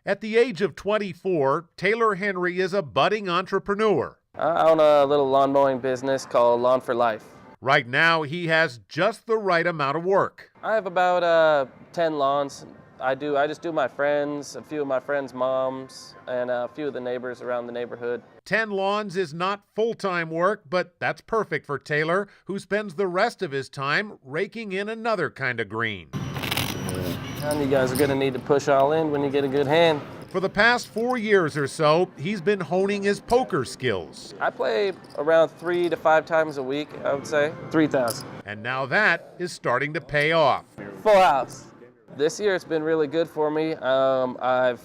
At the age of 24, Taylor Henry is a budding entrepreneur. I own a little lawn mowing business called Lawn for Life. Right now, he has just the right amount of work. I have about 10 lawns. I just do my friends, a few of my friends' moms, and a few of the neighbors around the neighborhood. 10 lawns is not full-time work, but that's perfect for Taylor, who spends the rest of his time raking in another kind of green. And you guys are going to need to push all in when you get a good hand. For the past 4 years or so, he's been honing his poker skills. I play around 3 to 5 times a week, I would say. 3,000. And now that is starting to pay off. Full house. This year it's been really good for me. I've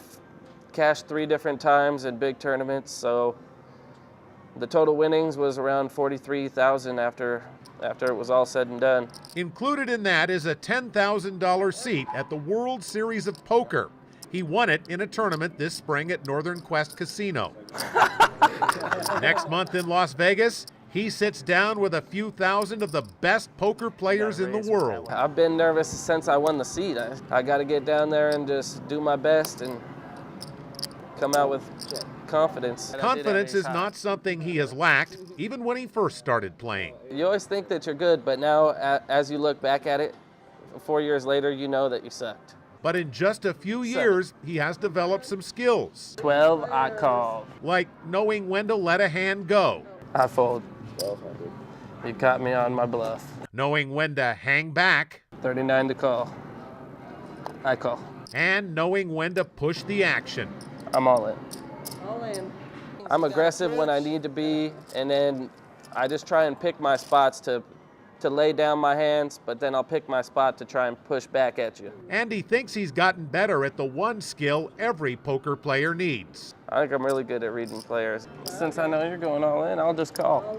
cashed 3 different times in big tournaments, so the total winnings was around 43,000 after it was all said and done. Included in that is a $10,000 seat at the World Series of Poker. He won it in a tournament this spring at Northern Quest Casino. Next month in Las Vegas, he sits down with a few thousand of the best poker players in the world. I've been nervous since I won the seat. I got to get down there and just do my best and come out with confidence. Confidence is not something he has lacked, even when he first started playing. You always think that you're good, but now as you look back at it, 4 years later, you know that you sucked. But in just a few years, he has developed some skills. 12, I call. Like knowing when to let a hand go. I fold. 1200. You caught me on my bluff. Knowing when to hang back. 39 to call. I call. And knowing when to push the action. I'm all in. All in. I'm aggressive when I need to be, and then I just try and pick my spots to lay down my hands, but then I'll pick my spot to try and push back at you. And he thinks he's gotten better at the one skill every poker player needs. I think I'm really good at reading players. Since I know you're going all in, I'll just call.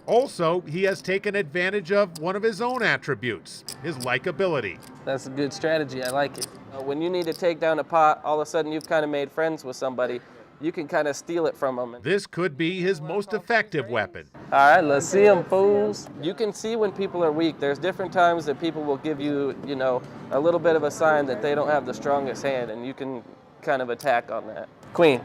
Also, he has taken advantage of one of his own attributes, his likability. That's a good strategy. I like it. When you need to take down a pot, all of a sudden you've kind of made friends with somebody. You can kind of steal it from them. This could be his most effective weapon. All right, let's see them, fools. You can see when people are weak. There's different times that people will give you, a little bit of a sign that they don't have the strongest hand, and you can kind of attack on that. Queen.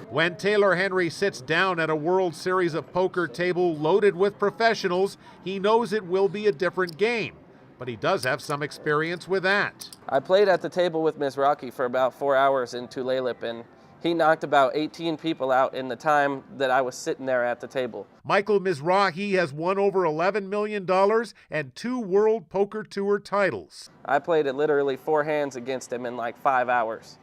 When Taylor Henry sits down at a World Series of Poker table loaded with professionals, he knows it will be a different game. But he does have some experience with that. I played at the table with Mizrachi for about 4 hours in Tulalip, and he knocked about 18 people out in the time that I was sitting there at the table. Michael Mizrachi has won over $11 million and 2 World Poker Tour titles. I played it literally 4 hands against him in like 5 hours.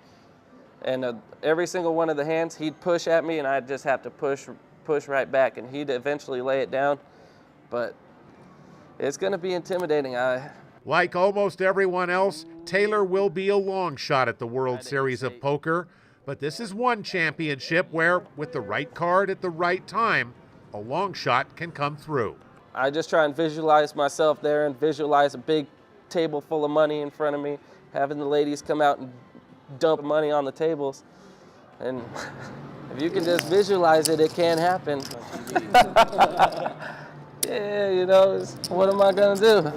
And every single one of the hands, he'd push at me, and I'd just have to push right back, and he'd eventually lay it down. But it's going to be intimidating. Like almost everyone else, Taylor will be a long shot at the World Series of Poker. But this is one championship where, with the right card at the right time, a long shot can come through. I just try and visualize myself there and visualize a big table full of money in front of me, having the ladies come out and dump money on the tables. And if you can just visualize it, it can happen. Yeah, what am I going to do?